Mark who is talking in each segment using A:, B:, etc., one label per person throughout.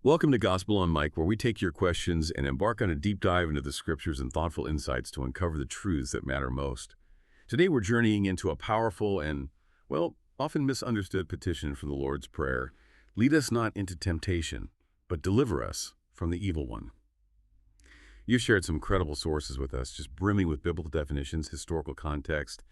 A: Welcome to Gospel on Mike, where we take your questions and embark on a deep dive into the scriptures and thoughtful insights to uncover the truths that matter most. Today we're journeying into a powerful and, well, often misunderstood petition from the Lord's Prayer. Lead us not into temptation, but deliver us from the evil one. You've shared some credible sources with us, just brimming with biblical definitions, historical context,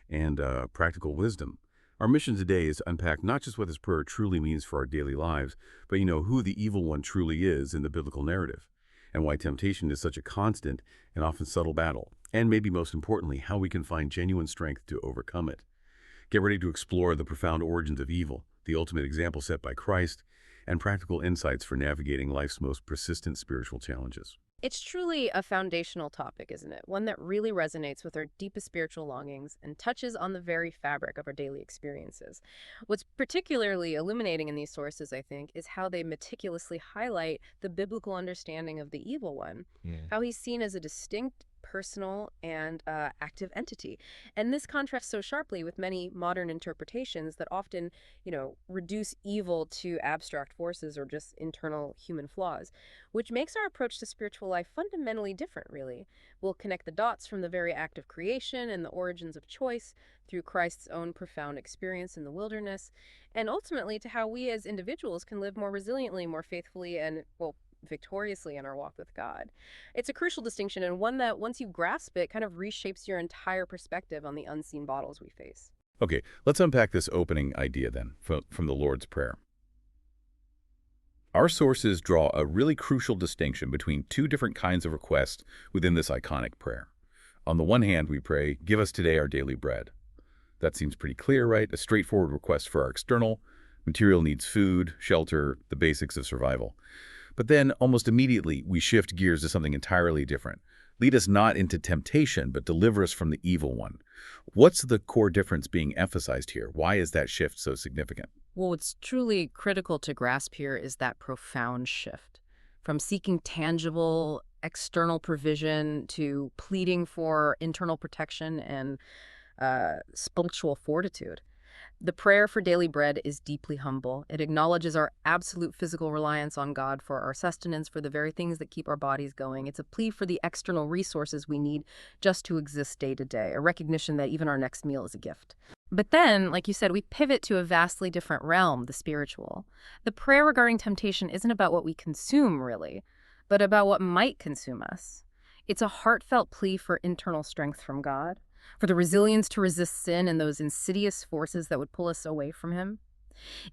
A: and practical wisdom. Our mission today is to unpack not just what this prayer truly means for our daily lives, but who the evil one truly is in the biblical narrative, and why temptation is such a constant and often subtle battle, and maybe most importantly, how we can find genuine strength to overcome it. Get ready to explore the profound origins of evil, the ultimate example set by Christ, and practical insights for navigating life's most persistent spiritual challenges.
B: It's truly a foundational topic, isn't it? One that really resonates with our deepest spiritual longings and touches on the very fabric of our daily experiences. What's particularly illuminating in these sources, I think, is how they meticulously highlight the biblical understanding of the evil one, how he's seen as a distinct, personal, and active entity. And this contrasts so sharply with many modern interpretations that often, reduce evil to abstract forces or just internal human flaws, which makes our approach to spiritual life fundamentally different, really. We'll connect the dots from the very act of creation and the origins of choice through Christ's own profound experience in the wilderness, and ultimately to how we as individuals can live more resiliently, more faithfully, and, well, victoriously in our walk with God. It's a crucial distinction, and one that, once you grasp it, kind of reshapes your entire perspective on the unseen battles we face.
A: Okay, let's unpack this opening idea then from the Lord's Prayer. Our sources draw a really crucial distinction between two different kinds of requests within this iconic prayer. On the one hand, we pray, "Give us today our daily bread." That seems pretty clear, right? A straightforward request for our external, material needs: food, shelter, the basics of survival. But then, almost immediately, we shift gears to something entirely different. Lead us not into temptation, but deliver us from the evil one. What's the core difference being emphasized here? Why is that shift so significant?
B: Well, what's truly critical to grasp here is that profound shift from seeking tangible external provision to pleading for internal protection and spiritual fortitude. The prayer for daily bread is deeply humble. It acknowledges our absolute physical reliance on God for our sustenance, for the very things that keep our bodies going. It's a plea for the external resources we need just to exist day to day, a recognition that even our next meal is a gift. But then, like you said, we pivot to a vastly different realm, the spiritual. The prayer regarding temptation isn't about what we consume, really, but about what might consume us. It's a heartfelt plea for internal strength from God, for the resilience to resist sin and those insidious forces that would pull us away from him.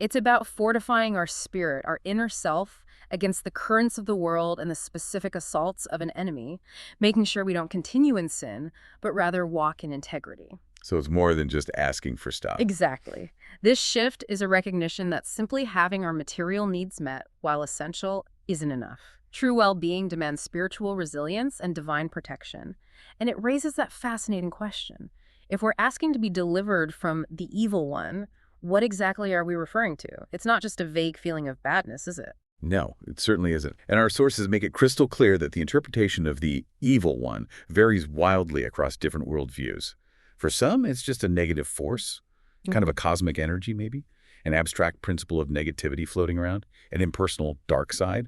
B: It's about fortifying our spirit, our inner self, against the currents of the world and the specific assaults of an enemy, making sure we don't continue in sin, but rather walk in integrity.
A: So it's more than just asking for stuff.
B: Exactly. This shift is a recognition that simply having our material needs met, while essential, isn't enough. True well-being demands spiritual resilience and divine protection. And it raises that fascinating question. If we're asking to be delivered from the evil one, what exactly are we referring to? It's not just a vague feeling of badness, is it?
A: No, it certainly isn't. And our sources make it crystal clear that the interpretation of the evil one varies wildly across different worldviews. For some, it's just a negative force, kind of a cosmic energy maybe, an abstract principle of negativity floating around, an impersonal dark side.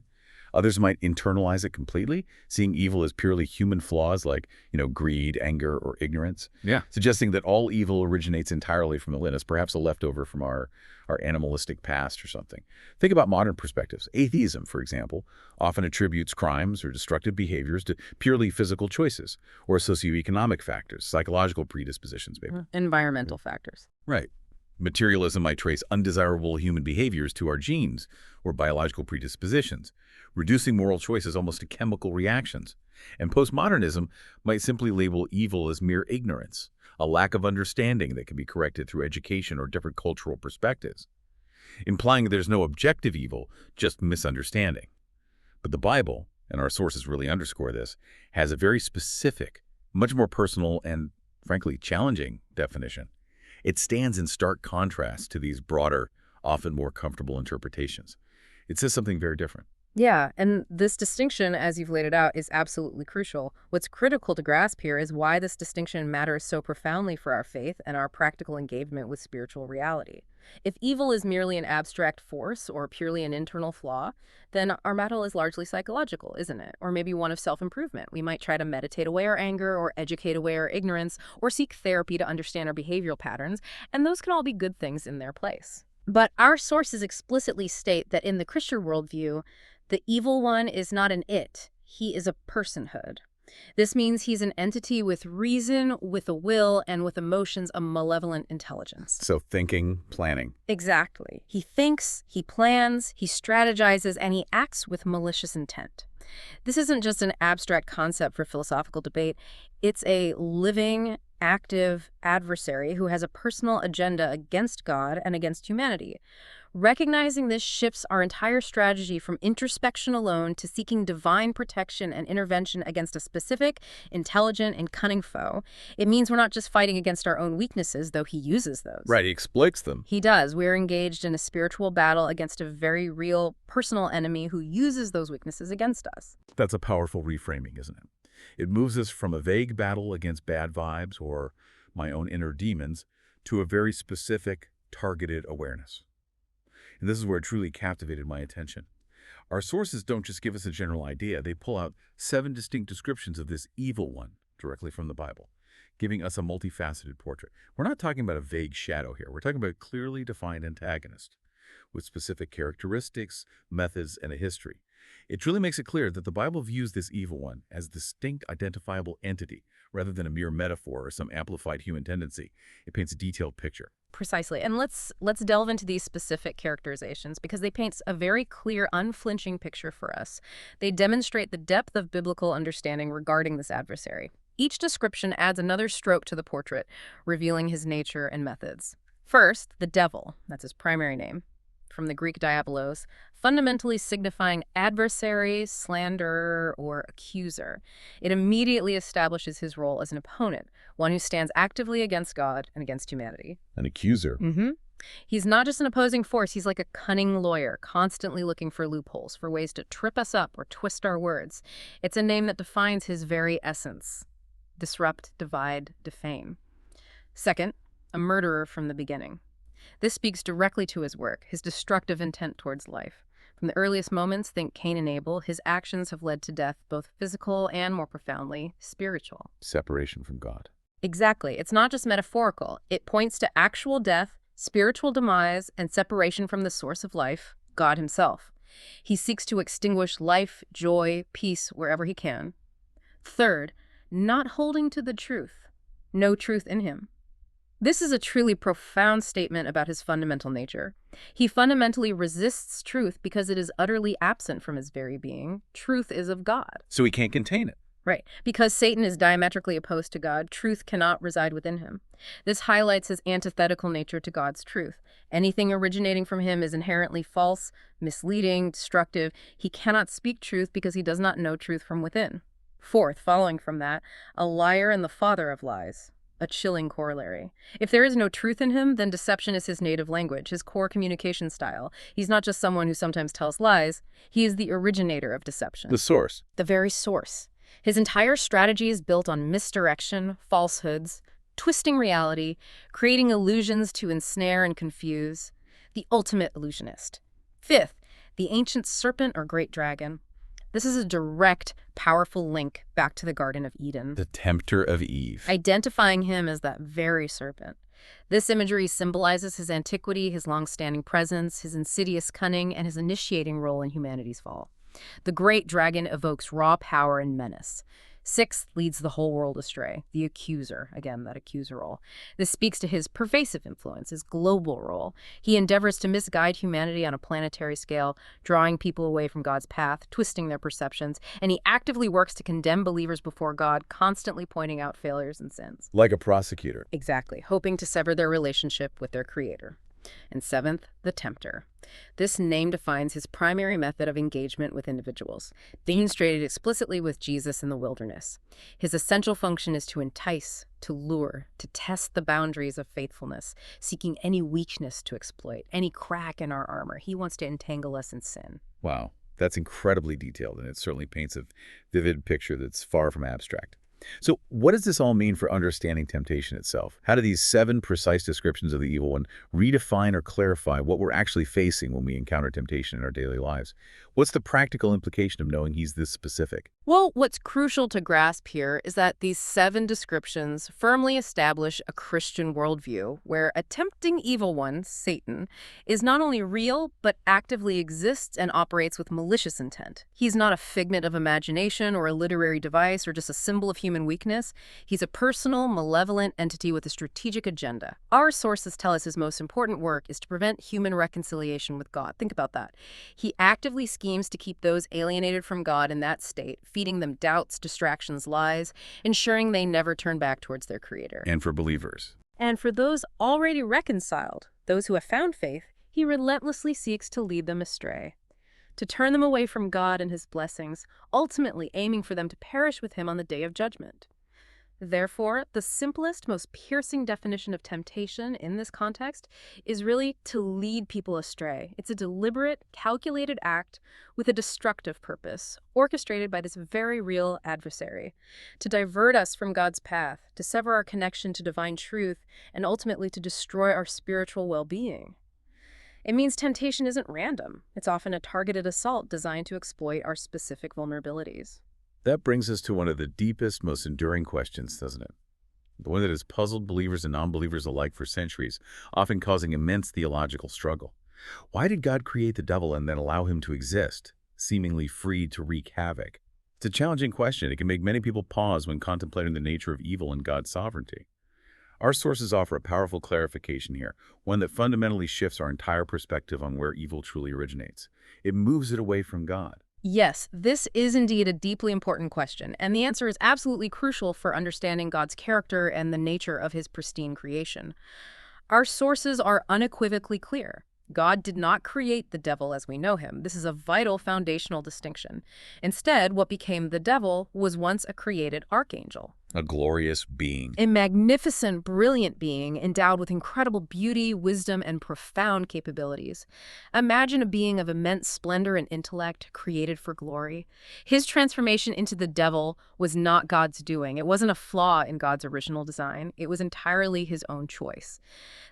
A: Others might internalize it completely, seeing evil as purely human flaws like, greed, anger, or ignorance.
C: Yeah.
A: Suggesting that all evil originates entirely from within us, perhaps a leftover from our animalistic past or something. Think about modern perspectives. Atheism, for example, often attributes crimes or destructive behaviors to purely physical choices or socioeconomic factors, psychological predispositions, maybe.
B: Environmental factors.
A: Right. Materialism might trace undesirable human behaviors to our genes or biological predispositions, reducing moral choices almost to chemical reactions. And postmodernism might simply label evil as mere ignorance, a lack of understanding that can be corrected through education or different cultural perspectives, implying there's no objective evil, just misunderstanding. But the Bible, and our sources really underscore this, has a very specific, much more personal and, frankly, challenging definition. It stands in stark contrast to these broader, often more comfortable interpretations. It says something very different.
B: Yeah, and this distinction, as you've laid it out, is absolutely crucial. What's critical to grasp here is why this distinction matters so profoundly for our faith and our practical engagement with spiritual reality. If evil is merely an abstract force or purely an internal flaw, then our battle is largely psychological, isn't it? Or maybe one of self-improvement. We might try to meditate away our anger or educate away our ignorance or seek therapy to understand our behavioral patterns, and those can all be good things in their place. But our sources explicitly state that in the Christian worldview, the evil one is not an it, he is a personhood. This means he's an entity with reason, with a will, and with emotions, a malevolent intelligence.
C: So thinking, planning.
B: Exactly. He thinks, he plans, he strategizes, and he acts with malicious intent. This isn't just an abstract concept for philosophical debate. It's a living, active adversary who has a personal agenda against God and against humanity. Recognizing this shifts our entire strategy from introspection alone to seeking divine protection and intervention against a specific, intelligent, and cunning foe. It means we're not just fighting against our own weaknesses, though he uses those.
C: Right, he exploits them.
B: He does. We're engaged in a spiritual battle against a very real, personal enemy who uses those weaknesses against us.
C: That's a powerful reframing, isn't it? It moves us from a vague battle against bad vibes or my own inner demons to a very specific, targeted awareness. And this is where it truly captivated my attention. Our sources don't just give us a general idea. They pull out 7 distinct descriptions of this evil one directly from the Bible, giving us a multifaceted portrait. We're not talking about a vague shadow here. We're talking about a clearly defined antagonist with specific characteristics, methods, and a history. It truly makes it clear that the Bible views this evil one as a distinct, identifiable entity rather than a mere metaphor or some amplified human tendency. It paints a detailed picture.
B: Precisely. And let's delve into these specific characterizations because they paint a very clear, unflinching picture for us. They demonstrate the depth of biblical understanding regarding this adversary. Each description adds another stroke to the portrait, revealing his nature and methods. First, the devil, that's his primary name, from the Greek diabolos, fundamentally signifying adversary, slanderer, or accuser. It immediately establishes his role as an opponent, one who stands actively against God and against humanity.
C: An accuser.
B: He's not just an opposing force, he's like a cunning lawyer, constantly looking for loopholes, for ways to trip us up or twist our words. It's a name that defines his very essence. Disrupt, divide, defame. Second, a murderer from the beginning. This speaks directly to his work, his destructive intent towards life. From the earliest moments, think Cain and Abel, his actions have led to death, both physical and, more profoundly, spiritual.
C: Separation from God.
B: Exactly. It's not just metaphorical. It points to actual death, spiritual demise, and separation from the source of life, God himself. He seeks to extinguish life, joy, peace wherever he can. Third, not holding to the truth. No truth in him. This is a truly profound statement about his fundamental nature. He fundamentally resists truth because it is utterly absent from his very being. Truth is of God.
C: So he can't contain it.
B: Right. Because Satan is diametrically opposed to God, truth cannot reside within him. This highlights his antithetical nature to God's truth. Anything originating from him is inherently false, misleading, destructive. He cannot speak truth because he does not know truth from within. Fourth, following from that, a liar and the father of lies. A chilling corollary. If there is no truth in him, then deception is his native language, his core communication style. He's not just someone who sometimes tells lies. He is the originator of deception.
C: The source.
B: The very source. His entire strategy is built on misdirection, falsehoods, twisting reality, creating illusions to ensnare and confuse. The ultimate illusionist. Fifth, the ancient serpent or great dragon. This is a direct, powerful link back to the Garden of Eden.
C: The tempter of Eve.
B: Identifying him as that very serpent. This imagery symbolizes his antiquity, his long-standing presence, his insidious cunning, and his initiating role in humanity's fall. The great dragon evokes raw power and menace. Sixth, leads the whole world astray. The accuser, again, that accuser role. This speaks to his pervasive influence, his global role. He endeavors to misguide humanity on a planetary scale, drawing people away from God's path, twisting their perceptions, and he actively works to condemn believers before God, constantly pointing out failures and sins.
C: Like a prosecutor.
B: Exactly, hoping to sever their relationship with their creator. And seventh, the tempter. This name defines his primary method of engagement with individuals, demonstrated explicitly with Jesus in the wilderness. His essential function is to entice, to lure, to test the boundaries of faithfulness, seeking any weakness to exploit, any crack in our armor. He wants to entangle us in sin.
C: Wow. That's incredibly detailed, and it certainly paints a vivid picture that's far from abstract. So what does this all mean for understanding temptation itself? How do these 7 precise descriptions of the evil one redefine or clarify what we're actually facing when we encounter temptation in our daily lives? What's the practical implication of knowing he's this specific?
B: Well, what's crucial to grasp here is that these 7 descriptions firmly establish a Christian worldview where a tempting evil one, Satan, is not only real, but actively exists and operates with malicious intent. He's not a figment of imagination or a literary device or just a symbol of human weakness. He's a personal, malevolent entity with a strategic agenda. Our sources tell us his most important work is to prevent human reconciliation with God. Think about that. He actively schemes to keep those alienated from God in that state, feeding them doubts, distractions, lies, ensuring they never turn back towards their Creator.
C: And for believers.
B: And for those already reconciled, those who have found faith, he relentlessly seeks to lead them astray, to turn them away from God and his blessings, ultimately aiming for them to perish with him on the day of judgment. Therefore, the simplest, most piercing definition of temptation in this context is really to lead people astray. It's a deliberate, calculated act with a destructive purpose, orchestrated by this very real adversary, to divert us from God's path, to sever our connection to divine truth, and ultimately to destroy our spiritual well-being. It means temptation isn't random. It's often a targeted assault designed to exploit our specific vulnerabilities.
C: That brings us to one of the deepest, most enduring questions, doesn't it? The one that has puzzled believers and non-believers alike for centuries, often causing immense theological struggle. Why did God create the devil and then allow him to exist, seemingly free to wreak havoc? It's a challenging question. It can make many people pause when contemplating the nature of evil and God's sovereignty. Our sources offer a powerful clarification here, one that fundamentally shifts our entire perspective on where evil truly originates. It moves it away from God.
B: Yes, this is indeed a deeply important question, and the answer is absolutely crucial for understanding God's character and the nature of his pristine creation. Our sources are unequivocally clear. God did not create the devil as we know him. This is a vital foundational distinction. Instead, what became the devil was once a created archangel.
C: A glorious being.
B: A magnificent, brilliant being endowed with incredible beauty, wisdom, and profound capabilities. Imagine a being of immense splendor and intellect, created for glory. His transformation into the devil was not God's doing. It wasn't a flaw in God's original design. It was entirely his own choice.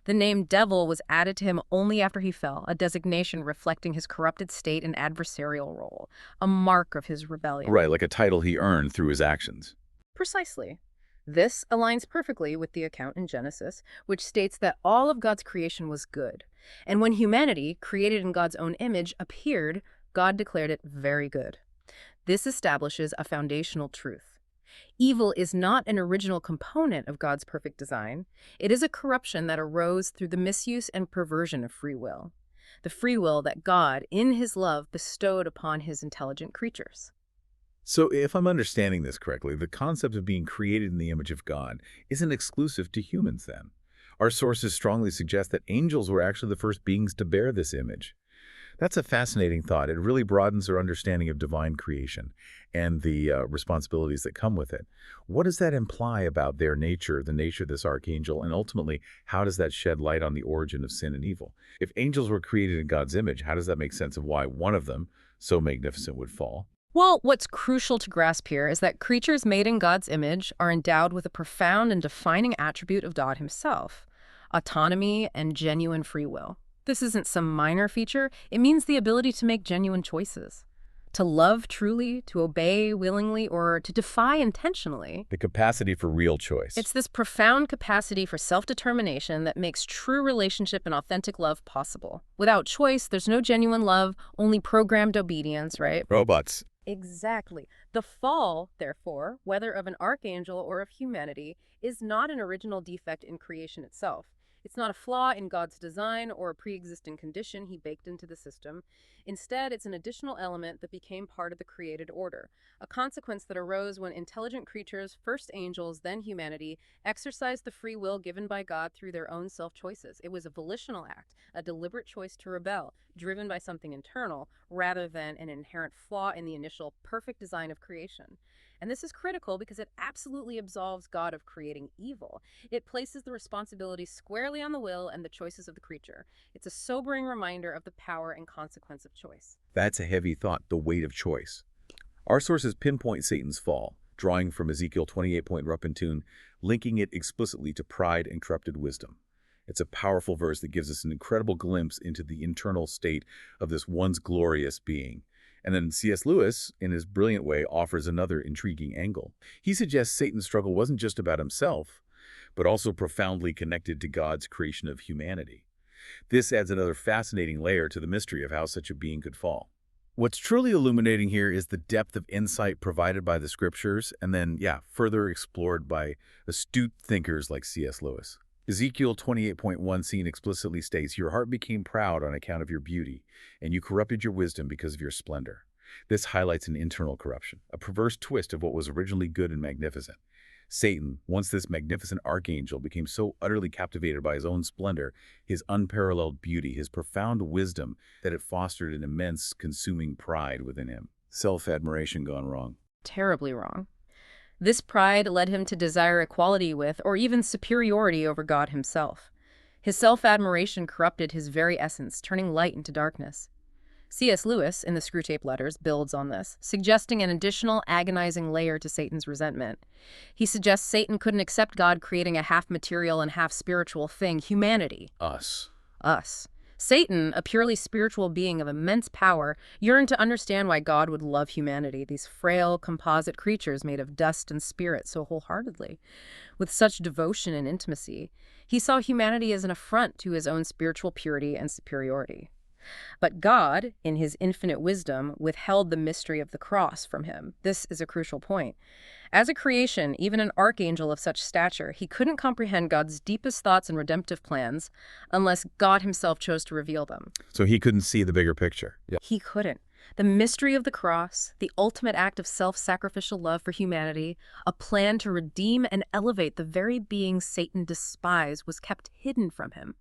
B: The name devil was added to him only after he fell, a designation reflecting his corrupted state and adversarial role, a mark of his rebellion.
C: Right, like a title he earned through his actions.
B: Precisely. This aligns perfectly with the account in Genesis, which states that all of God's creation was good. And when humanity, created in God's own image, appeared, God declared it very good. This establishes a foundational truth. Evil is not an original component of God's perfect design. It is a corruption that arose through the misuse and perversion of free will. The free will that God, in his love, bestowed upon his intelligent creatures.
C: So if I'm understanding this correctly, the concept of being created in the image of God isn't exclusive to humans then. Our sources strongly suggest that angels were actually the first beings to bear this image. That's a fascinating thought. It really broadens our understanding of divine creation and the responsibilities that come with it. What does that imply about their nature, the nature of this archangel, and ultimately, how does that shed light on the origin of sin and evil? If angels were created in God's image, how does that make sense of why one of them, so magnificent, would fall?
B: Well, what's crucial to grasp here is that creatures made in God's image are endowed with a profound and defining attribute of God himself: autonomy and genuine free will. This isn't some minor feature. It means the ability to make genuine choices, to love truly, to obey willingly, or to defy intentionally.
C: The capacity for real choice.
B: It's this profound capacity for self-determination that makes true relationship and authentic love possible. Without choice, there's no genuine love, only programmed obedience, right?
C: Robots.
B: Exactly. The fall, therefore, whether of an archangel or of humanity, is not an original defect in creation itself. It's not a flaw in God's design or a pre-existing condition he baked into the system. Instead, it's an additional element that became part of the created order, a consequence that arose when intelligent creatures, first angels, then humanity, exercised the free will given by God through their own self-choices. It was a volitional act, a deliberate choice to rebel, driven by something internal, rather than an inherent flaw in the initial perfect design of creation. And this is critical because it absolutely absolves God of creating evil. It places the responsibility squarely on the will and the choices of the creature. It's a sobering reminder of the power and consequence of choice.
C: That's a heavy thought, the weight of choice. Our sources pinpoint Satan's fall, drawing from Ezekiel 28.Ruppentun, linking it explicitly to pride and corrupted wisdom. It's a powerful verse that gives us an incredible glimpse into the internal state of this once glorious being. And then C.S. Lewis, in his brilliant way, offers another intriguing angle. He suggests Satan's struggle wasn't just about himself, but also profoundly connected to God's creation of humanity. This adds another fascinating layer to the mystery of how such a being could fall. What's truly illuminating here is the depth of insight provided by the scriptures and then, further explored by astute thinkers like C.S. Lewis. Ezekiel 28.1 scene explicitly states, "Your heart became proud on account of your beauty, and you corrupted your wisdom because of your splendor." This highlights an internal corruption, a perverse twist of what was originally good and magnificent. Satan, once this magnificent archangel, became so utterly captivated by his own splendor, his unparalleled beauty, his profound wisdom, that it fostered an immense, consuming pride within him. Self-admiration gone wrong.
B: Terribly wrong. This pride led him to desire equality with, or even superiority over God himself. His self-admiration corrupted his very essence, turning light into darkness. C.S. Lewis, in the Screwtape Letters, builds on this, suggesting an additional agonizing layer to Satan's resentment. He suggests Satan couldn't accept God creating a half-material and half-spiritual thing, humanity.
C: Us.
B: Satan, a purely spiritual being of immense power, yearned to understand why God would love humanity, these frail, composite creatures made of dust and spirit, so wholeheartedly. With such devotion and intimacy, he saw humanity as an affront to his own spiritual purity and superiority. But God, in his infinite wisdom, withheld the mystery of the cross from him. This is a crucial point. As a creation, even an archangel of such stature, he couldn't comprehend God's deepest thoughts and redemptive plans unless God himself chose to reveal them.
C: So he couldn't see the bigger picture.
B: He couldn't. The mystery of the cross, the ultimate act of self-sacrificial love for humanity, a plan to redeem and elevate the very being Satan despised, was kept hidden from him.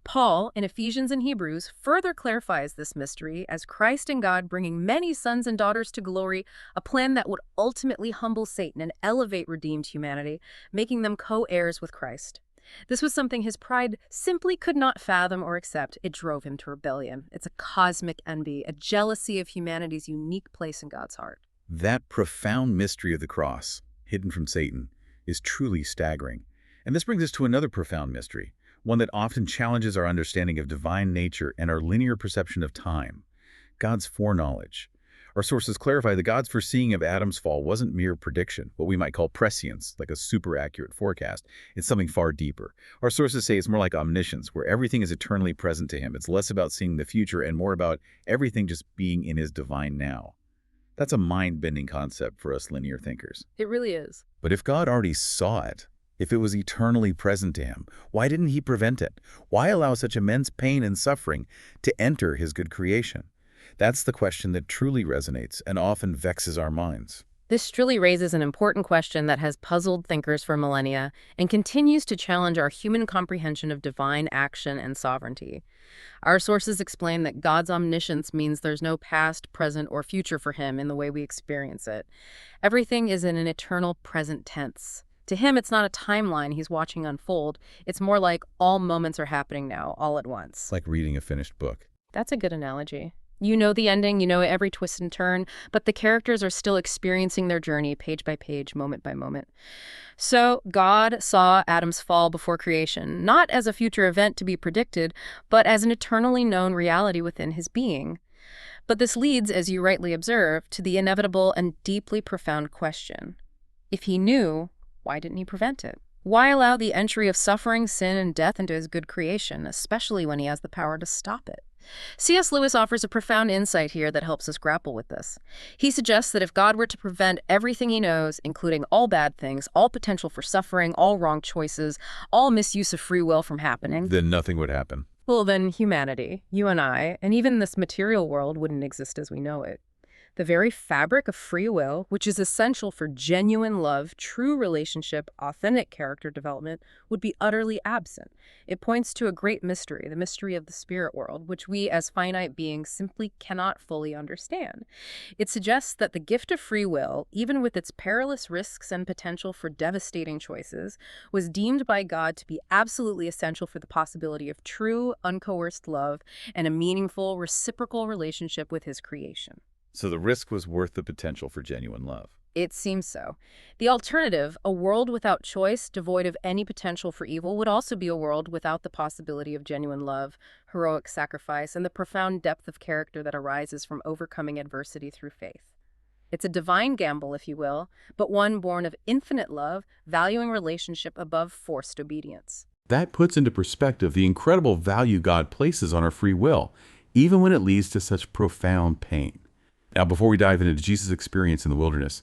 B: Paul, in Ephesians and Hebrews, further clarifies this mystery as Christ and God bringing many sons and daughters to glory, a plan that would ultimately humble Satan and elevate redeemed humanity, making them co-heirs with Christ. This was something his pride simply could not fathom or accept. It drove him to rebellion. It's a cosmic envy, a jealousy of humanity's unique place in God's heart.
C: That profound mystery of the cross, hidden from Satan, is truly staggering. And this brings us to another profound mystery, one that often challenges our understanding of divine nature and our linear perception of time: God's foreknowledge. Our sources clarify that God's foreseeing of Adam's fall wasn't mere prediction, what we might call prescience, like a super accurate forecast. It's something far deeper. Our sources say it's more like omniscience, where everything is eternally present to him. It's less about seeing the future and more about everything just being in his divine now. That's a mind-bending concept for us linear thinkers.
B: It really is.
C: But if God already saw it, if it was eternally present to him, why didn't he prevent it? Why allow such immense pain and suffering to enter his good creation? That's the question that truly resonates and often vexes our minds.
B: This truly raises an important question that has puzzled thinkers for millennia and continues to challenge our human comprehension of divine action and sovereignty. Our sources explain that God's omniscience means there's no past, present, or future for him in the way we experience it. Everything is in an eternal present tense. To him, it's not a timeline he's watching unfold. It's more like all moments are happening now, all at once.
C: It's like reading a finished book.
B: That's a good analogy. You know the ending, you know every twist and turn, but the characters are still experiencing their journey page by page, moment by moment. So God saw Adam's fall before creation, not as a future event to be predicted, but as an eternally known reality within his being. But this leads, as you rightly observe, to the inevitable and deeply profound question. If he knew, why didn't he prevent it? Why allow the entry of suffering, sin, and death into his good creation, especially when he has the power to stop it? C.S. Lewis offers a profound insight here that helps us grapple with this. He suggests that if God were to prevent everything he knows, including all bad things, all potential for suffering, all wrong choices, all misuse of free will from happening,
C: then nothing would happen.
B: Well, then humanity, you and I, and even this material world wouldn't exist as we know it. The very fabric of free will, which is essential for genuine love, true relationship, authentic character development, would be utterly absent. It points to a great mystery, the mystery of the spirit world, which we as finite beings simply cannot fully understand. It suggests that the gift of free will, even with its perilous risks and potential for devastating choices, was deemed by God to be absolutely essential for the possibility of true, uncoerced love and a meaningful, reciprocal relationship with his creation.
C: So the risk was worth the potential for genuine love.
B: It seems so. The alternative, a world without choice, devoid of any potential for evil, would also be a world without the possibility of genuine love, heroic sacrifice, and the profound depth of character that arises from overcoming adversity through faith. It's a divine gamble, if you will, but one born of infinite love, valuing relationship above forced obedience.
A: That puts into perspective the incredible value God places on our free will, even when it leads to such profound pain. Now, before we dive into Jesus' experience in the wilderness,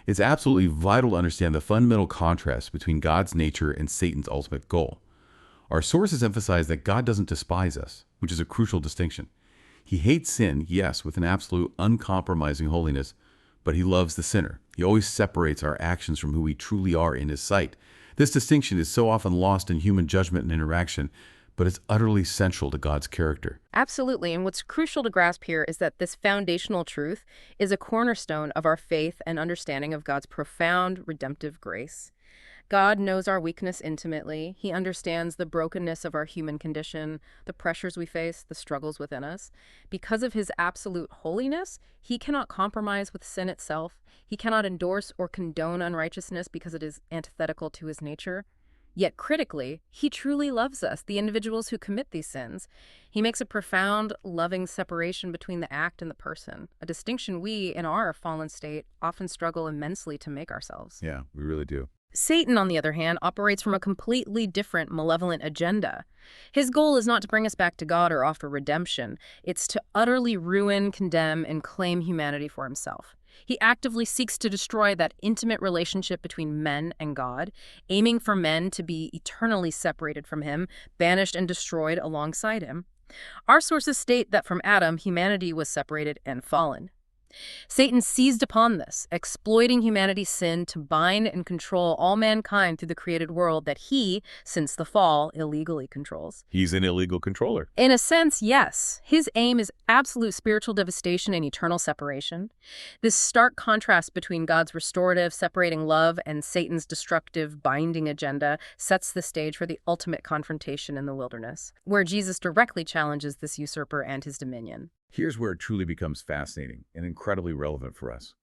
A: it's absolutely vital to understand the fundamental contrast between God's nature and Satan's ultimate goal. Our sources emphasize that God doesn't despise us, which is a crucial distinction. He hates sin, yes, with an absolute uncompromising holiness, but he loves the sinner. He always separates our actions from who we truly are in his sight. This distinction is so often lost in human judgment and interaction, but it's utterly central to God's character.
B: Absolutely, and what's crucial to grasp here is that this foundational truth is a cornerstone of our faith and understanding of God's profound redemptive grace. God knows our weakness intimately. He understands the brokenness of our human condition, the pressures we face, the struggles within us. Because of his absolute holiness, he cannot compromise with sin itself. He cannot endorse or condone unrighteousness because it is antithetical to his nature. Yet critically, he truly loves us, the individuals who commit these sins. He makes a profound, loving separation between the act and the person, a distinction we, in our fallen state, often struggle immensely to make ourselves.
C: Yeah, we really do.
B: Satan, on the other hand, operates from a completely different malevolent agenda. His goal is not to bring us back to God or offer redemption. It's to utterly ruin, condemn, and claim humanity for himself. He actively seeks to destroy that intimate relationship between men and God, aiming for men to be eternally separated from him, banished and destroyed alongside him. Our sources state that from Adam, humanity was separated and fallen. Satan seized upon this, exploiting humanity's sin to bind and control all mankind through the created world that he, since the fall, illegally controls.
C: He's an illegal controller.
B: In a sense, yes. His aim is absolute spiritual devastation and eternal separation. This stark contrast between God's restorative, separating love and Satan's destructive, binding agenda sets the stage for the ultimate confrontation in the wilderness, where Jesus directly challenges this usurper and his dominion.
C: Here's where it truly becomes fascinating and incredibly relevant for us.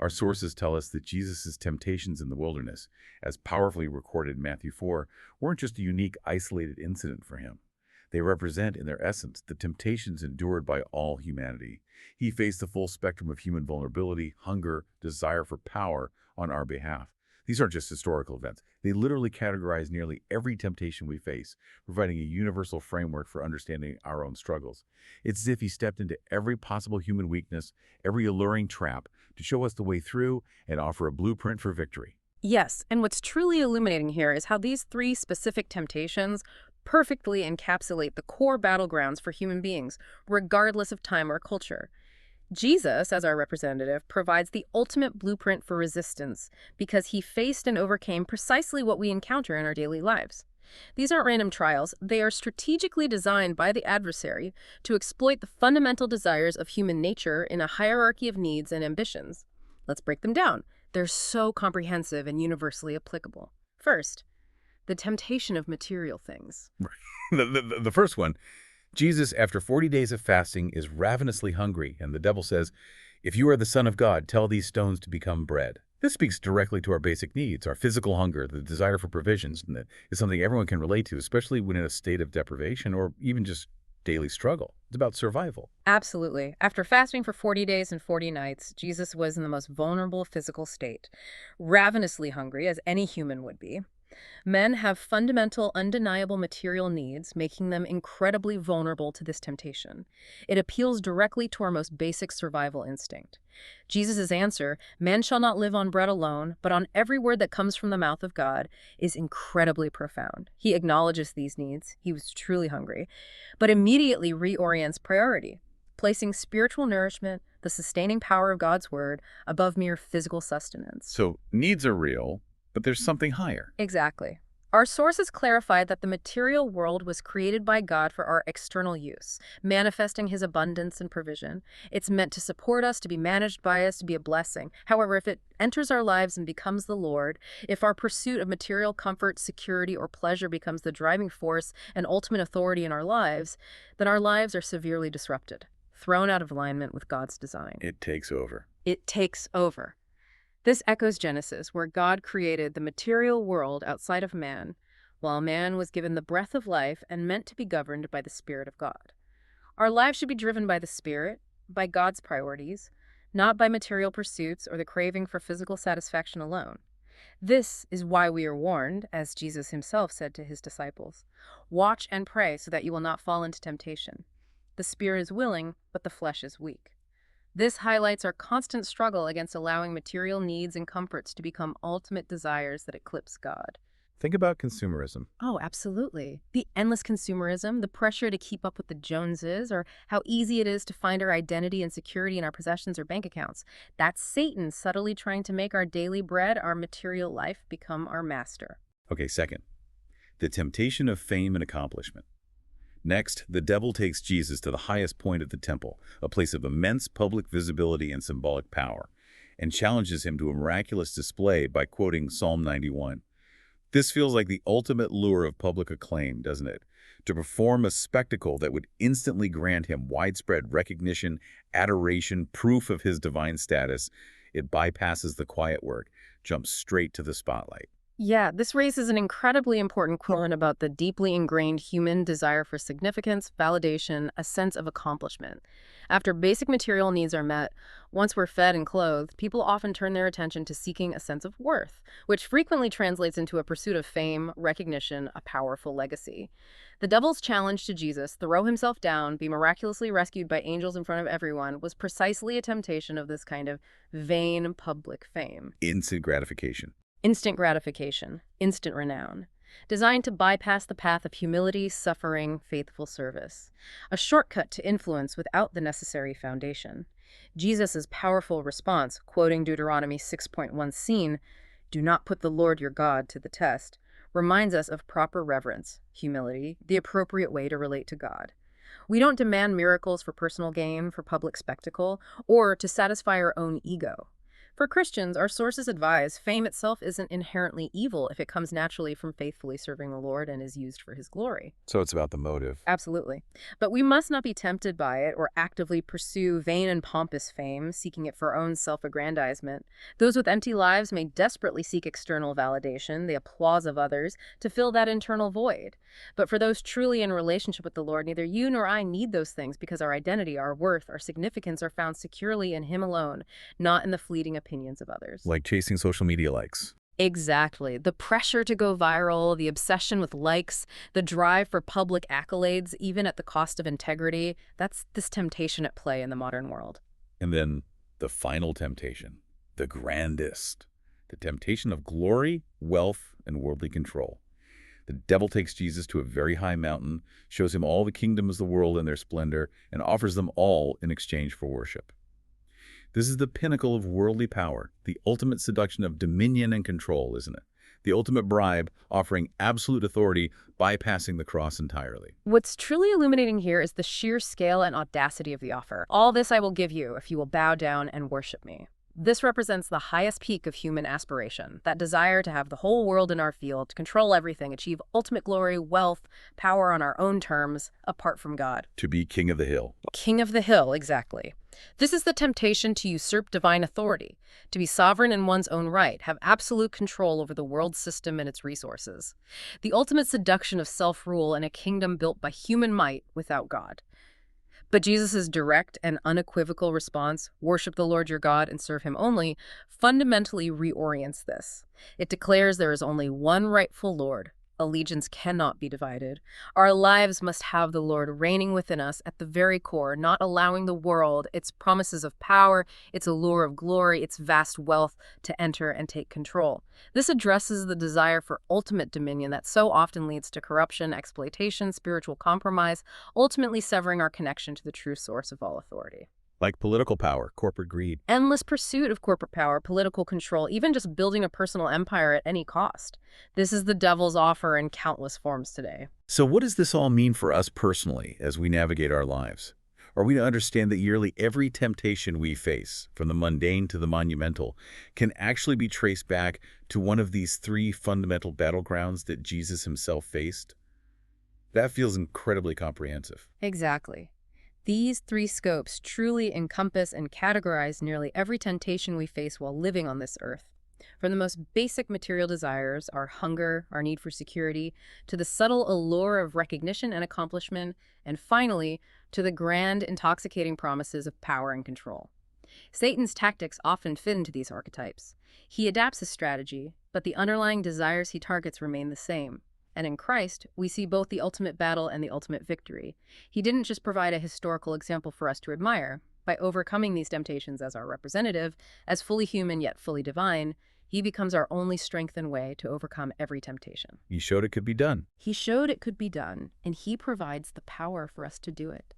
C: Our sources tell us that Jesus' temptations in the wilderness, as powerfully recorded in Matthew 4, weren't just a unique, isolated incident for him. They represent, in their essence, the temptations endured by all humanity. He faced the full spectrum of human vulnerability, hunger, desire for power on our behalf. These aren't just historical events. They literally categorize nearly every temptation we face, providing a universal framework for understanding our own struggles. It's as if he stepped into every possible human weakness, every alluring trap, to show us the way through and offer a blueprint for victory.
B: Yes, and what's truly illuminating here is how these three specific temptations perfectly encapsulate the core battlegrounds for human beings, regardless of time or culture. Jesus, as our representative, provides the ultimate blueprint for resistance because he faced and overcame precisely what we encounter in our daily lives. These aren't random trials. They are strategically designed by the adversary to exploit the fundamental desires of human nature in a hierarchy of needs and ambitions. Let's break them down. They're so comprehensive and universally applicable. First, the temptation of material things.
C: The first one, Jesus, after 40 days of fasting, is ravenously hungry, and the devil says, "If you are the Son of God, tell these stones to become bread." This speaks directly to our basic needs, our physical hunger, the desire for provisions, and that is something everyone can relate to, especially when in a state of deprivation or even just daily struggle. It's about survival.
B: Absolutely. After fasting for 40 days and 40 nights, Jesus was in the most vulnerable physical state, ravenously hungry, as any human would be. Men have fundamental, undeniable material needs, making them incredibly vulnerable to this temptation. It appeals directly to our most basic survival instinct. Jesus' answer, "Man shall not live on bread alone, but on every word that comes from the mouth of God," is incredibly profound. He acknowledges these needs. He was truly hungry, but immediately reorients priority, placing spiritual nourishment, the sustaining power of God's word, above mere physical sustenance.
C: So needs are real, but there's something higher.
B: Exactly. Our sources clarified that the material world was created by God for our external use, manifesting his abundance and provision. It's meant to support us, to be managed by us, to be a blessing. However, if it enters our lives and becomes the Lord, if our pursuit of material comfort, security, or pleasure becomes the driving force and ultimate authority in our lives, then our lives are severely disrupted, thrown out of alignment with God's design.
C: It takes over.
B: It takes over. This echoes Genesis, where God created the material world outside of man, while man was given the breath of life and meant to be governed by the Spirit of God. Our lives should be driven by the Spirit, by God's priorities, not by material pursuits or the craving for physical satisfaction alone. This is why we are warned, as Jesus himself said to his disciples, "Watch and pray so that you will not fall into temptation. The spirit is willing, but the flesh is weak." This highlights our constant struggle against allowing material needs and comforts to become ultimate desires that eclipse God.
C: Think about consumerism.
B: Oh, absolutely. The endless consumerism, the pressure to keep up with the Joneses, or how easy it is to find our identity and security in our possessions or bank accounts. That's Satan subtly trying to make our daily bread, our material life, become our master.
C: Okay, second, the temptation of fame and accomplishment. Next, the devil takes Jesus to the highest point of the temple, a place of immense public visibility and symbolic power, and challenges him to a miraculous display by quoting Psalm 91. This feels like the ultimate lure of public acclaim, doesn't it? To perform a spectacle that would instantly grant him widespread recognition, adoration, proof of his divine status. It bypasses the quiet work, jumps straight to the spotlight.
B: Yeah, this raises an incredibly important question about the deeply ingrained human desire for significance, validation, a sense of accomplishment. After basic material needs are met, once we're fed and clothed, people often turn their attention to seeking a sense of worth, which frequently translates into a pursuit of fame, recognition, a powerful legacy. The devil's challenge to Jesus, throw himself down, be miraculously rescued by angels in front of everyone, was precisely a temptation of this kind of vain public fame.
C: Instant gratification.
B: Instant gratification, instant renown, designed to bypass the path of humility, suffering, faithful service. A shortcut to influence without the necessary foundation. Jesus' powerful response, quoting Deuteronomy 6.1, "Do not put the Lord your God to the test," reminds us of proper reverence, humility, the appropriate way to relate to God. We don't demand miracles for personal gain, for public spectacle, or to satisfy our own ego. For Christians, our sources advise fame itself isn't inherently evil if it comes naturally from faithfully serving the Lord and is used for his glory.
C: So it's about the motive.
B: Absolutely. But we must not be tempted by it or actively pursue vain and pompous fame, seeking it for our own self-aggrandizement. Those with empty lives may desperately seek external validation, the applause of others, to fill that internal void. But for those truly in relationship with the Lord, neither you nor I need those things because our identity, our worth, our significance are found securely in him alone, not in the fleeting opinions of others.
C: Like chasing social media likes.
B: Exactly. The pressure to go viral, the obsession with likes, the drive for public accolades, even at the cost of integrity, that's this temptation at play in the modern world.
C: And then the final temptation, the grandest, the temptation of glory, wealth, and worldly control. The devil takes Jesus to a very high mountain, shows him all the kingdoms of the world in their splendor, and offers them all in exchange for worship. This is the pinnacle of worldly power, the ultimate seduction of dominion and control, isn't it? The ultimate bribe, offering absolute authority, bypassing the cross entirely.
B: What's truly illuminating here is the sheer scale and audacity of the offer. All this I will give you if you will bow down and worship me. This represents the highest peak of human aspiration, that desire to have the whole world in our field, to control everything, achieve ultimate glory, wealth, power on our own terms, apart from God.
C: To be king of the hill.
B: King of the hill, exactly. This is the temptation to usurp divine authority, to be sovereign in one's own right, have absolute control over the world system and its resources. The ultimate seduction of self-rule in a kingdom built by human might without God. But Jesus' direct and unequivocal response, worship the Lord your God and serve him only, fundamentally reorients this. It declares there is only one rightful Lord. Allegiance cannot be divided. Our lives must have the Lord reigning within us at the very core, not allowing the world, its promises of power, its allure of glory, its vast wealth to enter and take control. This addresses the desire for ultimate dominion that so often leads to corruption, exploitation, spiritual compromise, ultimately severing our connection to the true source of all authority.
C: like political power, corporate greed.
B: Endless pursuit of corporate power, political control, even just building a personal empire at any cost. This is the devil's offer in countless forms today.
C: So what does this all mean for us personally as we navigate our lives? Are we to understand that nearly every temptation we face, from the mundane to the monumental, can actually be traced back to one of these three fundamental battlegrounds that Jesus himself faced? That feels incredibly comprehensive.
B: Exactly. These three scopes truly encompass and categorize nearly every temptation we face while living on this earth. From the most basic material desires, our hunger, our need for security, to the subtle allure of recognition and accomplishment, and finally, to the grand, intoxicating promises of power and control. Satan's tactics often fit into these archetypes. He adapts his strategy, but the underlying desires he targets remain the same. And in Christ, we see both the ultimate battle and the ultimate victory. He didn't just provide a historical example for us to admire. By overcoming these temptations as our representative, as fully human yet fully divine, he becomes our only strength and way to overcome every temptation.
C: He showed it could be done.
B: He showed it could be done, and he provides the power for us to do it.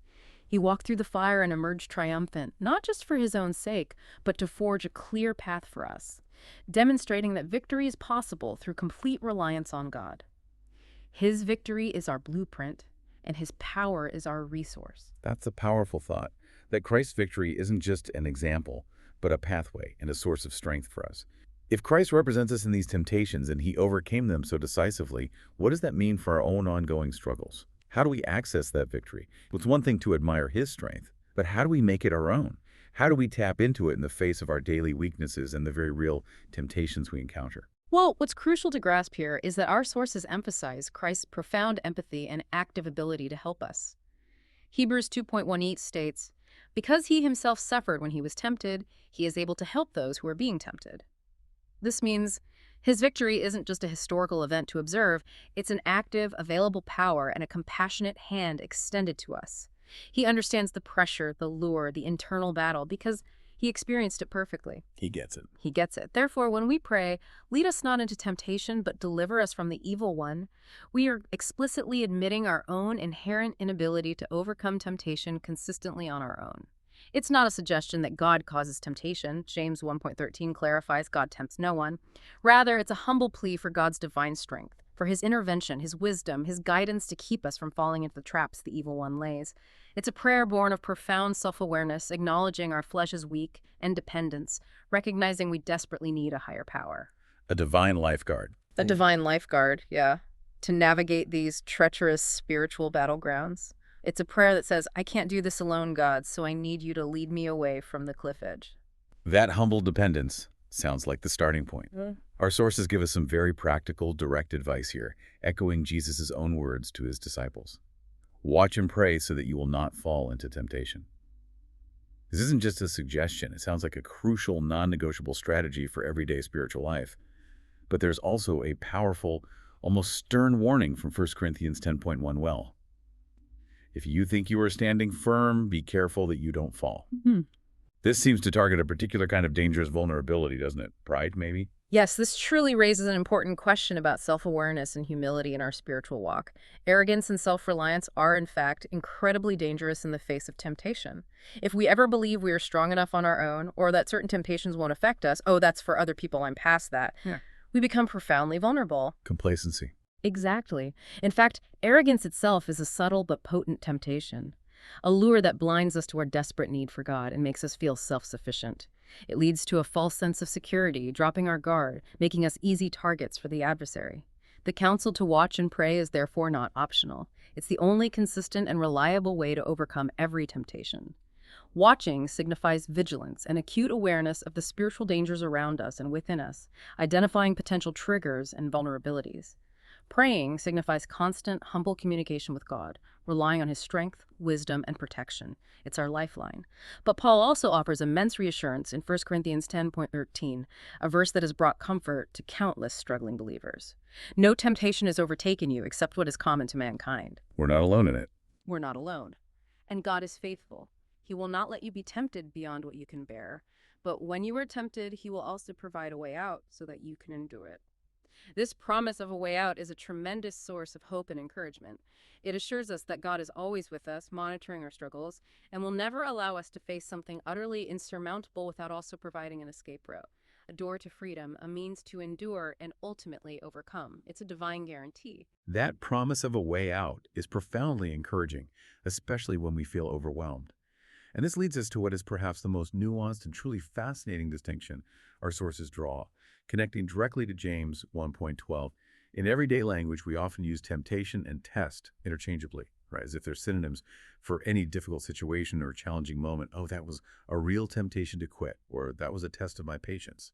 B: He walked through the fire and emerged triumphant, not just for his own sake, but to forge a clear path for us, demonstrating that victory is possible through complete reliance on God. His victory is our blueprint, and his power is our resource.
C: That's a powerful thought, that Christ's victory isn't just an example, but a pathway and a source of strength for us. If Christ represents us in these temptations and he overcame them so decisively, what does that mean for our own ongoing struggles? How do we access that victory? It's one thing to admire his strength, but how do we make it our own? How do we tap into it in the face of our daily weaknesses and the very real temptations we encounter?
B: Well, what's crucial to grasp here is that our sources emphasize Christ's profound empathy and active ability to help us. Hebrews 2:18 states, "Because he himself suffered when he was tempted, he is able to help those who are being tempted." This means his victory isn't just a historical event to observe, it's an active, available power and a compassionate hand extended to us. He understands the pressure, the lure, the internal battle, because he experienced it perfectly.
C: He gets it.
B: He gets it. Therefore, when we pray, "Lead us not into temptation, but deliver us from the evil one," we are explicitly admitting our own inherent inability to overcome temptation consistently on our own. It's not a suggestion that God causes temptation. James 1:13 clarifies God tempts no one. Rather, it's a humble plea for God's divine strength, for his intervention, his wisdom, his guidance to keep us from falling into the traps the evil one lays. It's a prayer born of profound self-awareness, acknowledging our flesh is weak and dependence, recognizing we desperately need a higher power.
C: A divine lifeguard.
B: A divine lifeguard, yeah, to navigate these treacherous spiritual battlegrounds. It's a prayer that says, "I can't do this alone, God, so I need you to lead me away from the cliff edge."
C: That humble dependence sounds like the starting point. Our sources give us some very practical, direct advice here, echoing Jesus' own words to his disciples. Watch and pray so that you will not fall into temptation. This isn't just a suggestion. It sounds like a crucial, non-negotiable strategy for everyday spiritual life. But there's also a powerful, almost stern warning from 1 Corinthians 10:1 well. If you think you are standing firm, be careful that you don't fall. This seems to target a particular kind of dangerous vulnerability, doesn't it? Pride, maybe?
B: Yes, this truly raises an important question about self-awareness and humility in our spiritual walk. Arrogance and self-reliance are, in fact, incredibly dangerous in the face of temptation. If we ever believe we are strong enough on our own, or that certain temptations won't affect us, "Oh, that's for other people, I'm past that," we become profoundly vulnerable.
C: Complacency.
B: Exactly. In fact, arrogance itself is a subtle but potent temptation, a lure that blinds us to our desperate need for God and makes us feel self-sufficient. It leads to a false sense of security, dropping our guard, making us easy targets for the adversary. The counsel to watch and pray is therefore not optional. It's the only consistent and reliable way to overcome every temptation. Watching signifies vigilance and acute awareness of the spiritual dangers around us and within us, identifying potential triggers and vulnerabilities. Praying signifies constant, humble communication with God, relying on his strength, wisdom, and protection. It's our lifeline. But Paul also offers immense reassurance in 1 Corinthians 10:13, a verse that has brought comfort to countless struggling believers. "No temptation has overtaken you except what is common to mankind."
C: We're not alone in it.
B: We're not alone. And God is faithful. He will not let you be tempted beyond what you can bear. But when you are tempted, he will also provide a way out so that you can endure it. This promise of a way out is a tremendous source of hope and encouragement. It assures us that God is always with us, monitoring our struggles, and will never allow us to face something utterly insurmountable without also providing an escape route, a door to freedom, a means to endure and ultimately overcome. It's a divine guarantee.
C: That promise of a way out is profoundly encouraging, especially when we feel overwhelmed. And this leads us to what is perhaps the most nuanced and truly fascinating distinction our sources draw, connecting directly to James 1:12. In everyday language, we often use temptation and test interchangeably, right? As if they're synonyms for any difficult situation or challenging moment. Oh, that was a real temptation to quit, or that was a test of my patience.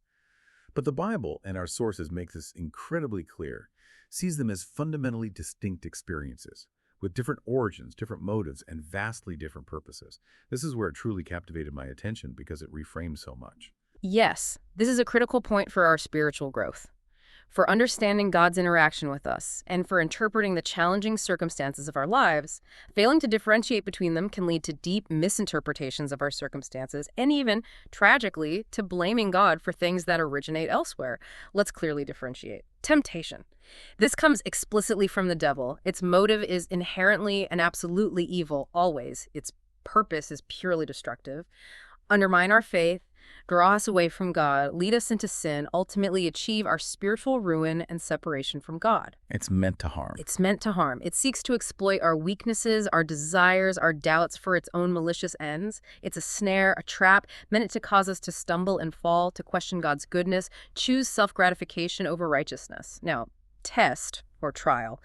C: But the Bible and our sources make this incredibly clear, sees them as fundamentally distinct experiences, with different origins, different motives, and vastly different purposes. This is where it truly captivated my attention because it reframes so much.
B: Yes, this is a critical point for our spiritual growth, for understanding God's interaction with us, and for interpreting the challenging circumstances of our lives. Failing to differentiate between them can lead to deep misinterpretations of our circumstances, and even, tragically, to blaming God for things that originate elsewhere. Let's clearly differentiate. Temptation. This comes explicitly from the devil. Its motive is inherently and absolutely evil, always. Its purpose is purely destructive. Undermine our faith, draw us away from God, lead us into sin, ultimately achieve our spiritual ruin and separation from God.
C: It's meant to harm.
B: It's meant to harm. It seeks to exploit our weaknesses, our desires, our doubts for its own malicious ends. It's a snare, a trap, meant to cause us to stumble and fall, to question God's goodness, choose self-gratification over righteousness. Now, test or trial.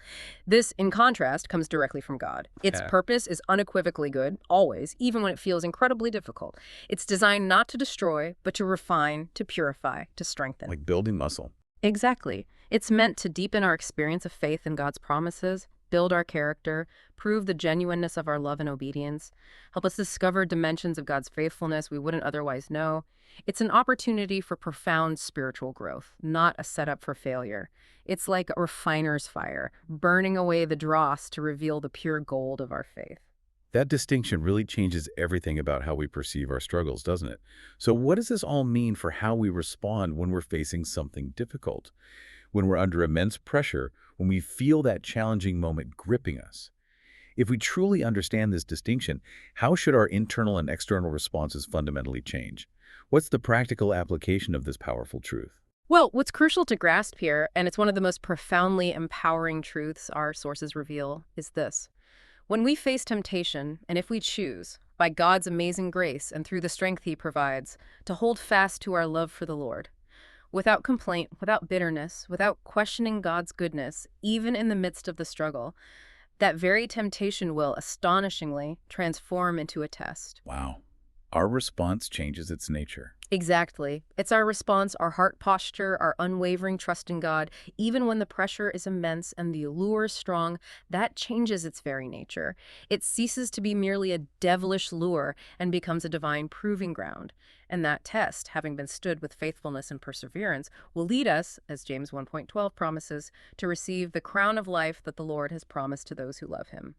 B: This, in contrast, comes directly from God. Its purpose is unequivocally good, always, even when it feels incredibly difficult. It's designed not to destroy, but to refine, to purify, to strengthen.
C: Like building muscle.
B: Exactly. It's meant to deepen our experience of faith in God's promises, build our character, prove the genuineness of our love and obedience, help us discover dimensions of God's faithfulness we wouldn't otherwise know. It's an opportunity for profound spiritual growth, not a setup for failure. It's like a refiner's fire, burning away the dross to reveal the pure gold of our faith.
C: That distinction really changes everything about how we perceive our struggles, doesn't it? So what does this all mean for how we respond when we're facing something difficult? When we're under immense pressure, when we feel that challenging moment gripping us? If we truly understand this distinction, how should our internal and external responses fundamentally change? What's the practical application of this powerful truth?
B: Well, what's crucial to grasp here, and it's one of the most profoundly empowering truths our sources reveal, is this. When we face temptation, and if we choose, by God's amazing grace and through the strength He provides, to hold fast to our love for the Lord, without complaint, without bitterness, without questioning God's goodness, even in the midst of the struggle, that very temptation will, astonishingly, transform into a test.
C: Wow. Our response changes its nature.
B: Exactly. It's our response, our heart posture, our unwavering trust in God. Even when the pressure is immense and the allure is strong, that changes its very nature. It ceases to be merely a devilish lure and becomes a divine proving ground. And that test, having been stood with faithfulness and perseverance, will lead us, as James 1:12 promises, to receive the crown of life that the Lord has promised to those who love Him.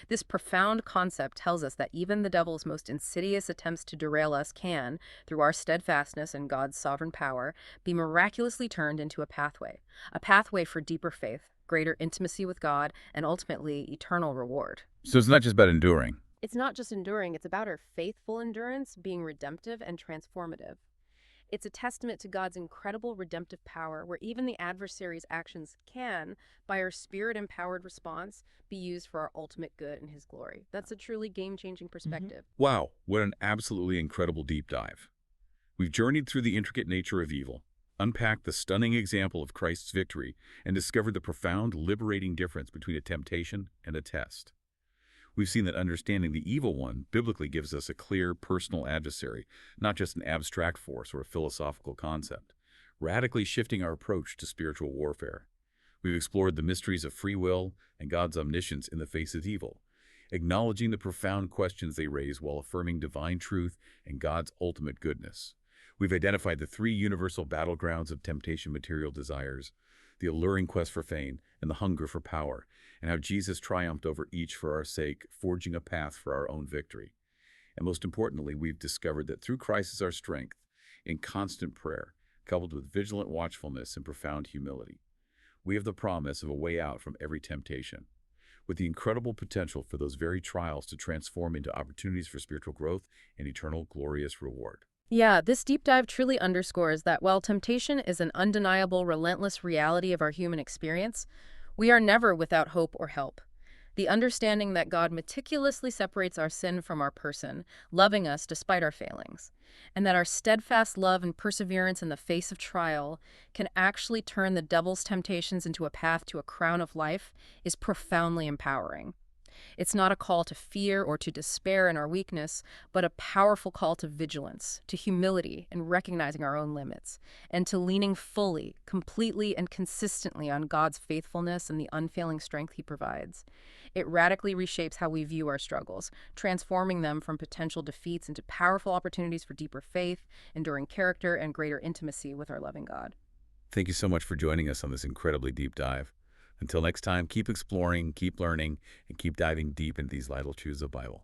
B: This profound concept tells us that even the devil's most insidious attempts to derail us can, through our steadfastness and God's sovereign power, be miraculously turned into a pathway for deeper faith, greater intimacy with God, and ultimately eternal reward.
C: So it's not just about enduring.
B: It's not just enduring, it's about our faithful endurance being redemptive and transformative. It's a testament to God's incredible redemptive power, where even the adversary's actions can, by our spirit-empowered response, be used for our ultimate good and His glory. That's a truly game-changing perspective.
A: Wow, what an absolutely incredible deep dive. We've journeyed through the intricate nature of evil, unpacked the stunning example of Christ's victory, and discovered the profound, liberating difference between a temptation and a test. We've seen that understanding the evil one biblically gives us a clear, personal adversary, not just an abstract force or a philosophical concept, radically shifting our approach to spiritual warfare. We've explored the mysteries of free will and God's omniscience in the face of evil, acknowledging the profound questions they raise while affirming divine truth and God's ultimate goodness. We've identified the three universal battlegrounds of temptation material desires, the alluring quest for fame and the hunger for power, and how Jesus triumphed over each for our sake, forging a path for our own victory. And most importantly, we've discovered that through Christ is our strength, in constant prayer, coupled with vigilant watchfulness and profound humility,
C: we have the promise of a way out from every temptation, with the incredible potential for those very trials to transform into opportunities for spiritual growth and eternal glorious reward.
B: Yeah, this deep dive truly underscores that while temptation is an undeniable, relentless reality of our human experience, we are never without hope or help. The understanding that God meticulously separates our sin from our person, loving us despite our failings, and that our steadfast love and perseverance in the face of trial can actually turn the devil's temptations into a path to a crown of life is profoundly empowering. It's not a call to fear or to despair in our weakness, but a powerful call to vigilance, to humility and recognizing our own limits, and to leaning fully, completely, and consistently on God's faithfulness and the unfailing strength He provides. It radically reshapes how we view our struggles, transforming them from potential defeats into powerful opportunities for deeper faith, enduring character, and greater intimacy with our loving God.
C: Thank you so much for joining us on this incredibly deep dive. Until next time, keep exploring, keep learning, and keep diving deep into these vital truths of the Bible.